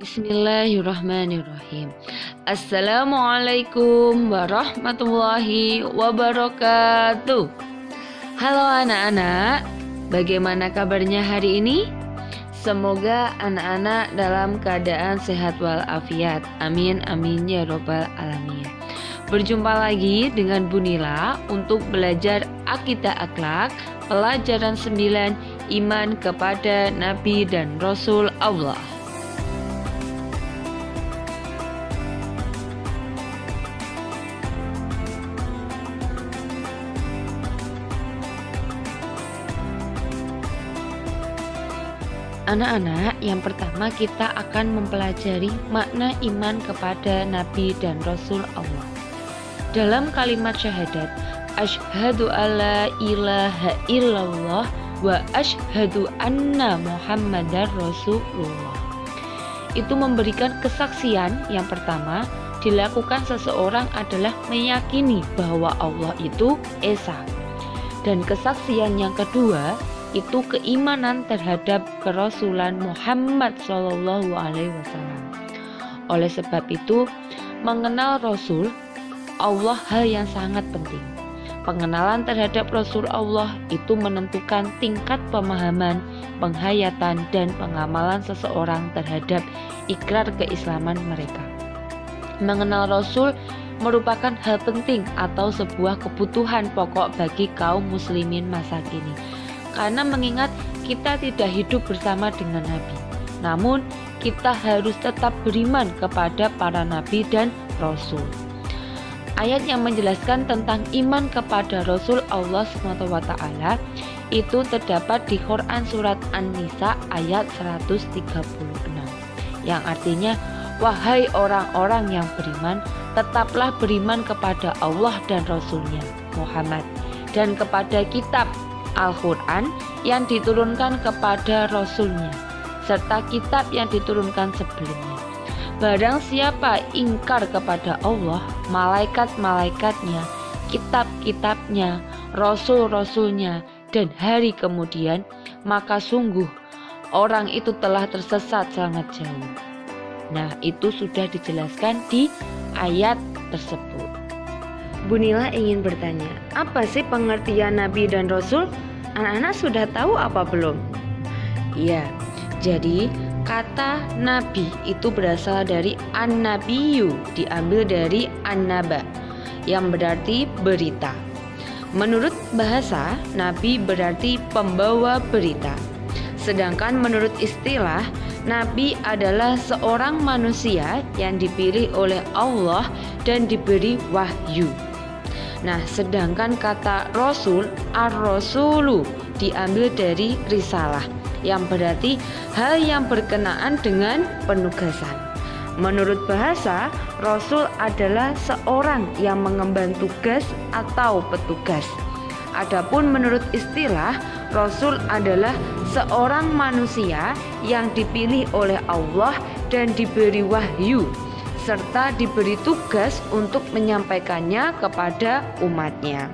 Bismillahirrahmanirrahim. Assalamualaikum warahmatullahi wabarakatuh. Halo anak-anak, bagaimana kabarnya hari ini? Semoga anak-anak dalam keadaan sehat walafiat. Amin amin ya robbal alamin. Berjumpa lagi dengan Bu Nila untuk belajar akidah akhlak, pelajaran 9 iman kepada Nabi dan Rasul Allah. Anak-anak, yang pertama kita akan mempelajari makna iman kepada Nabi dan Rasul Allah. Dalam kalimat syahadat, asyhadu alla ilaha illallah wa asyhadu anna muhammadar rasulullah. Itu memberikan kesaksian yang pertama dilakukan seseorang adalah meyakini bahwa Allah itu Esa. Dan kesaksian yang kedua itu keimanan terhadap kerasulan Muhammad SAW. Oleh sebab itu, mengenal Rasul Allah hal yang sangat penting. Pengenalan terhadap Rasul Allah itu menentukan tingkat pemahaman, penghayatan, dan pengamalan seseorang terhadap ikrar keislaman mereka. Mengenal Rasul merupakan hal penting atau sebuah kebutuhan pokok bagi kaum muslimin masa kini. Karena mengingat kita tidak hidup bersama dengan Nabi, namun kita harus tetap beriman kepada para Nabi dan Rasul. Ayat yang menjelaskan tentang iman kepada Rasul Allah SWT itu terdapat di Quran Surat An-Nisa ayat 136, yang artinya, wahai orang-orang yang beriman, tetaplah beriman kepada Allah dan Rasulnya Muhammad, dan kepada kitab Al-Quran yang diturunkan kepada Rasulnya, serta kitab yang diturunkan sebelumnya. Barang siapa ingkar kepada Allah, malaikat-malaikatnya, kitab-kitabnya, rasul-rasulnya, dan hari kemudian, maka sungguh orang itu telah tersesat sangat jauh. Nah, itu sudah dijelaskan di ayat tersebut. Bu Nila ingin bertanya, apa sih pengertian Nabi dan Rasul? Anak-anak sudah tahu apa belum? Iya, jadi kata Nabi itu berasal dari an-nabiyyu, diambil dari an-naba, yang berarti berita. Menurut bahasa, Nabi berarti pembawa berita. Sedangkan menurut istilah, Nabi adalah seorang manusia yang dipilih oleh Allah dan diberi wahyu. Nah, sedangkan kata Rasul, ar-rasulu, diambil dari risalah, yang berarti hal yang berkenaan dengan penugasan. Menurut bahasa, Rasul adalah seorang yang mengemban tugas atau petugas. Adapun menurut istilah, Rasul adalah seorang manusia yang dipilih oleh Allah dan diberi wahyu, serta diberi tugas untuk menyampaikannya kepada umatnya.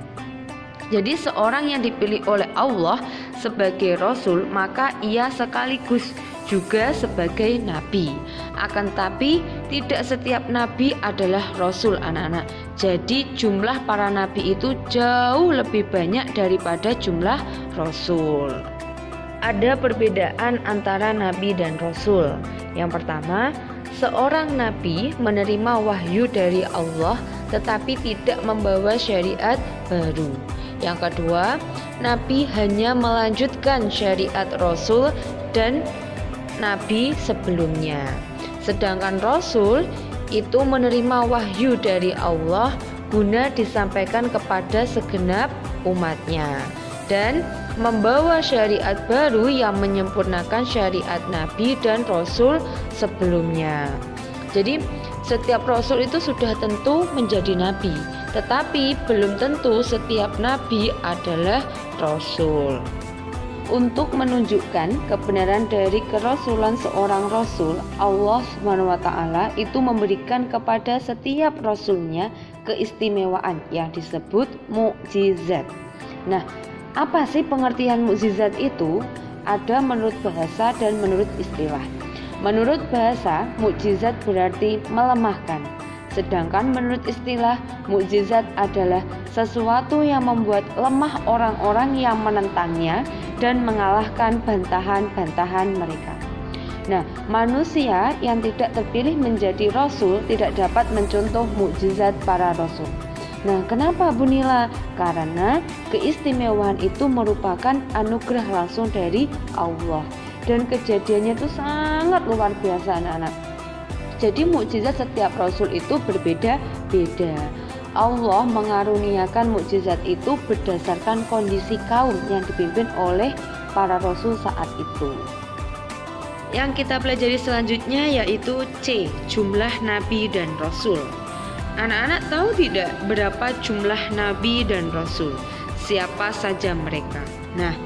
Jadi seorang yang dipilih oleh Allah sebagai Rasul, maka ia sekaligus juga sebagai Nabi. Akan tapi tidak setiap Nabi adalah Rasul, anak-anak. Jadi jumlah para Nabi itu jauh lebih banyak daripada jumlah Rasul. Ada perbedaan antara Nabi dan Rasul. Yang pertama, seorang Nabi menerima wahyu dari Allah tetapi tidak membawa syariat baru. Yang kedua, Nabi hanya melanjutkan syariat Rasul dan Nabi sebelumnya. Sedangkan Rasul itu menerima wahyu dari Allah guna disampaikan kepada segenap umatnya dan membawa syariat baru yang menyempurnakan syariat Nabi dan Rasul sebelumnya. Jadi setiap Rasul itu sudah tentu menjadi Nabi, tetapi belum tentu setiap Nabi adalah Rasul. Untuk menunjukkan kebenaran dari kerasulan seorang Rasul, Allah SWT itu memberikan kepada setiap Rasulnya keistimewaan yang disebut mukjizat. Nah, apa sih pengertian mukjizat itu? Ada menurut bahasa dan menurut istilah. Menurut bahasa, mukjizat berarti melemahkan. Sedangkan menurut istilah, mukjizat adalah sesuatu yang membuat lemah orang-orang yang menentangnya dan mengalahkan bantahan-bantahan mereka. Nah, manusia yang tidak terpilih menjadi rasul tidak dapat mencontoh mukjizat para rasul. Nah, kenapa Bu Nila? Karena keistimewaan itu merupakan anugerah langsung dari Allah. Dan kejadiannya itu sangat luar biasa anak-anak. Jadi mukjizat setiap rasul itu berbeda-beda. Allah mengaruniakan mukjizat itu berdasarkan kondisi kaum yang dipimpin oleh para rasul saat itu. Yang kita pelajari selanjutnya yaitu C, jumlah nabi dan rasul. Anak-anak tahu tidak berapa jumlah nabi dan rasul? Siapa saja mereka? Nah,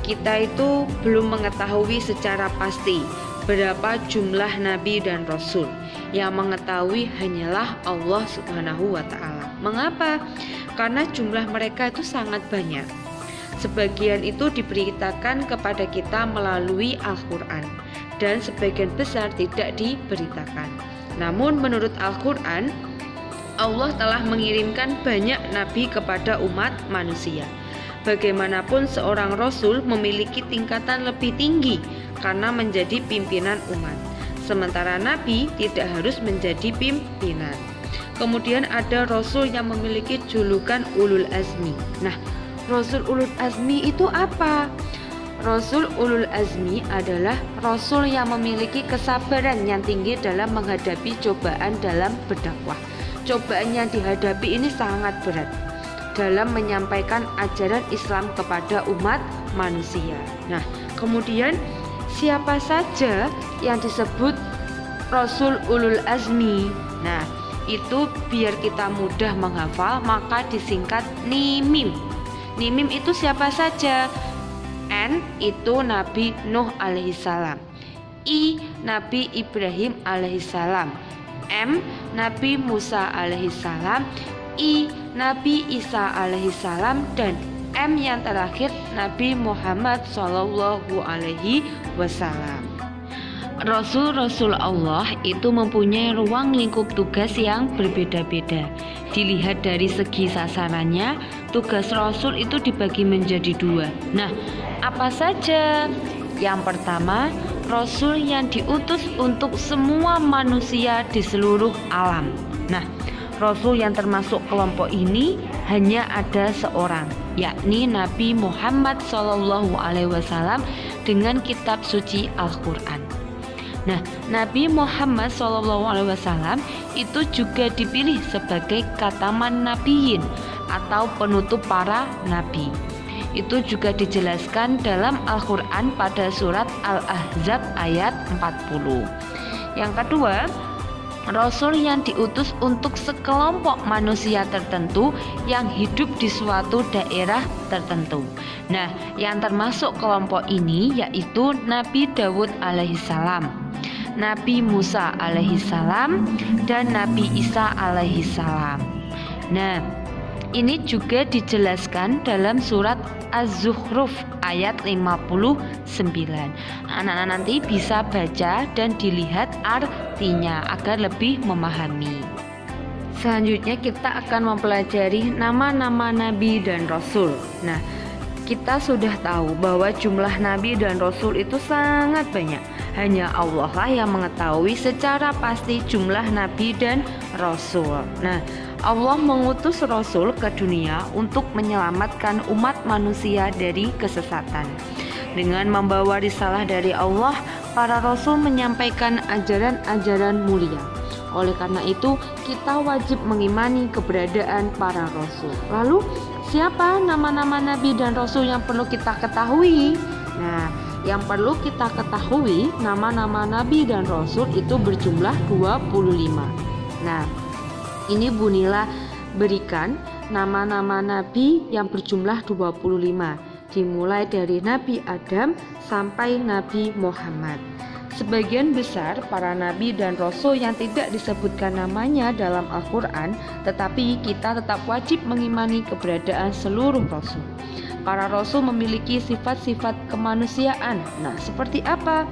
kita itu belum mengetahui secara pasti berapa jumlah nabi dan rasul. Yang mengetahui hanyalah Allah Subhanahu wa Ta'ala. Mengapa? Karena jumlah mereka itu sangat banyak. Sebagian itu diberitakan kepada kita melalui Al-Quran, dan sebagian besar tidak diberitakan. Namun menurut Al-Quran, Allah telah mengirimkan banyak nabi kepada umat manusia. Bagaimanapun seorang rasul memiliki tingkatan lebih tinggi karena menjadi pimpinan umat. Sementara nabi tidak harus menjadi pimpinan. Kemudian ada rasul yang memiliki julukan ulul azmi. Nah, rasul ulul azmi itu apa? Rasul ulul azmi adalah rasul yang memiliki kesabaran yang tinggi dalam menghadapi cobaan dalam berdakwah. Cobaan yang dihadapi ini sangat berat dalam menyampaikan ajaran Islam kepada umat manusia. Nah, kemudian siapa saja yang disebut Rasul Ulul Azmi? Nah, itu biar kita mudah menghafal, maka disingkat NIMIM. NIMIM itu siapa saja? N itu Nabi Nuh alaihissalam, I Nabi Ibrahim alaihissalam, M Nabi Musa alaihissalam, I Nabi Isa alaihissalam, dan M yang terakhir Nabi Muhammad sallallahu alaihi wasallam. Rasul-rasul Allah itu mempunyai ruang lingkup tugas yang berbeda-beda. Dilihat dari segi sasarannya, tugas rasul itu dibagi menjadi dua. Nah, apa saja? Yang pertama, rasul yang diutus untuk semua manusia di seluruh alam. Nah, rasul yang termasuk kelompok ini hanya ada seorang, yakni Nabi Muhammad SAW dengan kitab suci Al-Quran. Nah, Nabi Muhammad SAW itu juga dipilih sebagai khataman nabiyyin atau penutup para nabi. Itu juga dijelaskan dalam Al-Quran pada surat Al-Ahzab ayat 40. Yang kedua, rasul yang diutus untuk sekelompok manusia tertentu yang hidup di suatu daerah tertentu. Nah, yang termasuk kelompok ini yaitu Nabi Dawud alaihissalam, Nabi Musa alaihissalam, dan Nabi Isa alaihissalam. Nah, ini juga dijelaskan dalam surat Az-Zukhruf ayat 59. Anak-anak nanti bisa baca dan dilihat artinya agar lebih memahami. Selanjutnya kita akan mempelajari nama-nama nabi dan rasul. Nah, kita sudah tahu bahwa jumlah nabi dan rasul itu sangat banyak. Hanya Allah lah yang mengetahui secara pasti jumlah nabi dan rasul. Nah, Allah mengutus rasul ke dunia untuk menyelamatkan umat manusia dari kesesatan. Dengan membawa risalah dari Allah, para rasul menyampaikan ajaran-ajaran mulia. Oleh karena itu, kita wajib mengimani keberadaan para rasul. Lalu, siapa nama-nama nabi dan rasul yang perlu kita ketahui? Nah, yang perlu kita ketahui, nama-nama nabi dan rasul itu berjumlah 25. Nah, ini Bu Nila berikan nama-nama nabi yang berjumlah 25, dimulai dari Nabi Adam sampai Nabi Muhammad. Sebagian besar para nabi dan rasul yang tidak disebutkan namanya dalam Al-Quran, tetapi kita tetap wajib mengimani keberadaan seluruh rasul. Para rasul memiliki sifat-sifat kemanusiaan. Nah, seperti apa?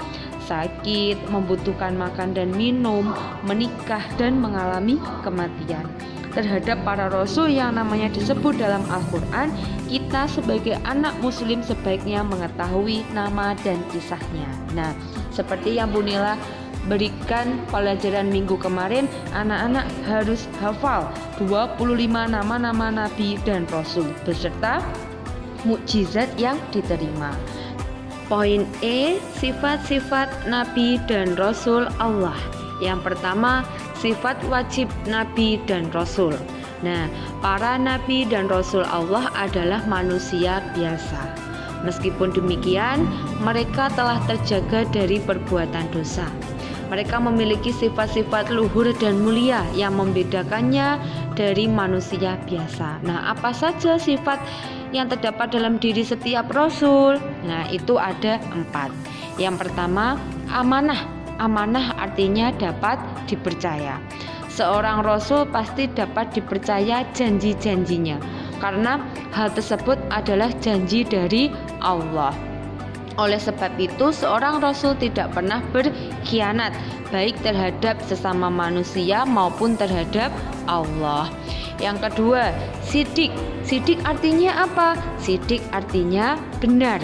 sakit, membutuhkan makan dan minum, menikah, dan mengalami kematian. Terhadap para rasul yang namanya disebut dalam Al-Quran, kita sebagai anak muslim sebaiknya mengetahui nama dan kisahnya. Nah, seperti yang Bu Nila berikan pelajaran minggu kemarin, anak-anak harus hafal 25 nama-nama nabi dan rasul beserta mukjizat yang diterima. Poin E, sifat-sifat nabi dan rasul Allah. Yang pertama, sifat wajib nabi dan rasul. Nah, para nabi dan rasul Allah adalah manusia biasa. Meskipun demikian, mereka telah terjaga dari perbuatan dosa. Mereka memiliki sifat-sifat luhur dan mulia yang membedakannya dari manusia biasa. Nah, apa saja sifat yang terdapat dalam diri setiap rasul? Nah, itu ada 4. Yang pertama, amanah. Amanah artinya dapat dipercaya. Seorang rasul pasti dapat dipercaya janji-janjinya, karena hal tersebut adalah janji dari Allah. Oleh sebab itu, seorang rasul tidak pernah berkhianat, baik terhadap sesama manusia maupun terhadap Allah. Yang kedua, sidik. Sidik artinya apa? Sidik artinya benar.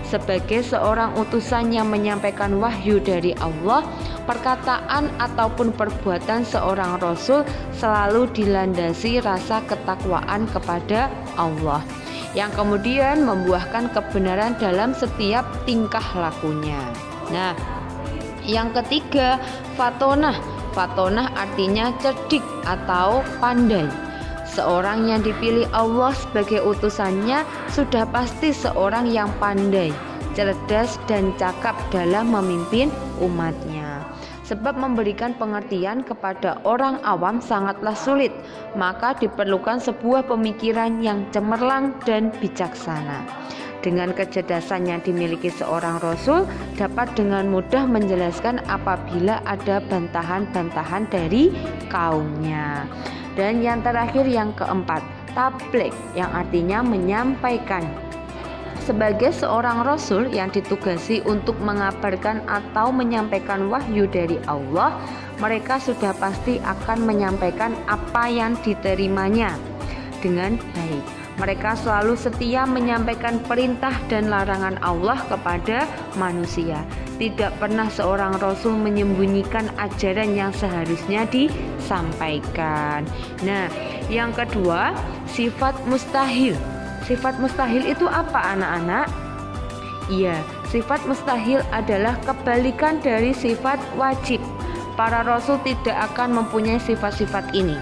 Sebagai seorang utusan yang menyampaikan wahyu dari Allah, perkataan ataupun perbuatan seorang rasul selalu dilandasi rasa ketakwaan kepada Allah, yang kemudian membuahkan kebenaran dalam setiap tingkah lakunya. Nah, yang ketiga, fatonah. Fatonah artinya cerdik atau pandai. Seorang yang dipilih Allah sebagai utusannya sudah pasti seorang yang pandai, cerdas, dan cakap dalam memimpin umatnya. Sebab memberikan pengertian kepada orang awam sangatlah sulit, maka diperlukan sebuah pemikiran yang cemerlang dan bijaksana. Dengan kecerdasan yang dimiliki seorang rasul, dapat dengan mudah menjelaskan apabila ada bantahan-bantahan dari kaumnya. Dan yang terakhir, yang keempat, tabligh, yang artinya menyampaikan. Sebagai seorang rasul yang ditugasi untuk mengabarkan atau menyampaikan wahyu dari Allah, mereka sudah pasti akan menyampaikan apa yang diterimanya dengan baik. Mereka selalu setia menyampaikan perintah dan larangan Allah kepada manusia. Tidak pernah seorang rasul menyembunyikan ajaran yang seharusnya disampaikan. Nah, yang kedua, sifat mustahil. Sifat mustahil itu apa, anak-anak? Iya, sifat mustahil adalah kebalikan dari sifat wajib. Para rasul tidak akan mempunyai sifat-sifat ini.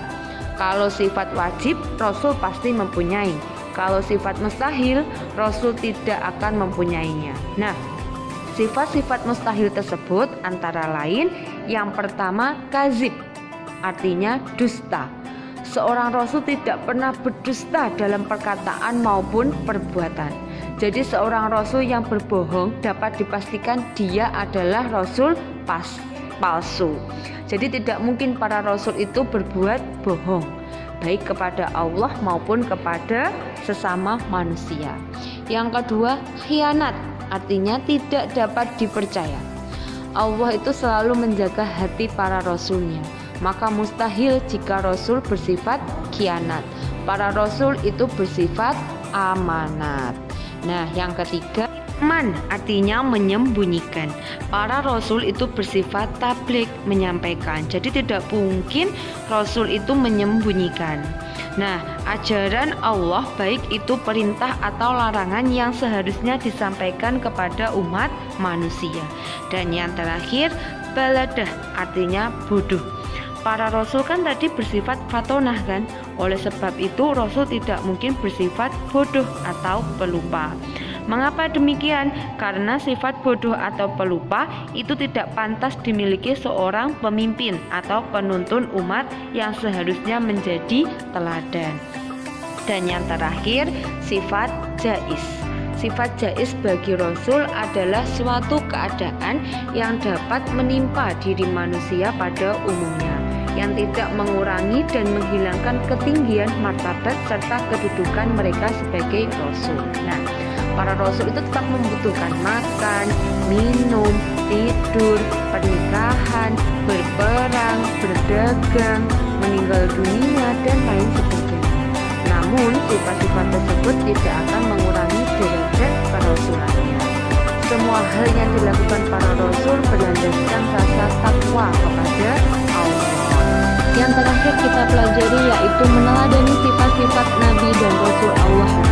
Kalau sifat wajib, rasul pasti mempunyai. Kalau sifat mustahil, rasul tidak akan mempunyainya. Nah, sifat-sifat mustahil tersebut antara lain, yang pertama, kazib, artinya dusta. Seorang rasul tidak pernah berdusta dalam perkataan maupun perbuatan. Jadi seorang rasul yang berbohong dapat dipastikan dia adalah rasul palsu. Jadi tidak mungkin para rasul itu berbuat bohong, baik kepada Allah maupun kepada sesama manusia. Yang kedua, khianat, artinya tidak dapat dipercaya. Allah itu selalu menjaga hati para rasulnya, maka mustahil jika rasul bersifat khianat. Para rasul itu bersifat amanat. Nah, yang ketiga, man, artinya menyembunyikan. Para rasul itu bersifat tabligh, menyampaikan. Jadi tidak mungkin rasul itu menyembunyikan. Nah, ajaran Allah baik itu perintah atau larangan yang seharusnya disampaikan kepada umat manusia. Dan yang terakhir, baladah, artinya bodoh. Para rasul kan tadi bersifat fatonah kan. Oleh sebab itu rasul tidak mungkin bersifat bodoh atau pelupa. Mengapa demikian? Karena sifat bodoh atau pelupa itu tidak pantas dimiliki seorang pemimpin atau penuntun umat yang seharusnya menjadi teladan. Dan yang terakhir, sifat jaiz. Sifat jaiz bagi rasul adalah suatu keadaan yang dapat menimpa diri manusia pada umumnya, yang tidak mengurangi dan menghilangkan ketinggian martabat serta kedudukan mereka sebagai rasul. Nah, para rasul itu tetap membutuhkan makan, minum, tidur, pernikahan, berperang, berdagang, meninggal dunia, dan lain sebagainya. Namun, sifat-sifat tersebut tidak akan mengurangi derajat kerasulannya. Semua hal yang dilakukan para rasul berlandaskan rasa takwa kepada Allah. Yang terakhir kita pelajari yaitu meneladani sifat-sifat Nabi dan Rasul Allah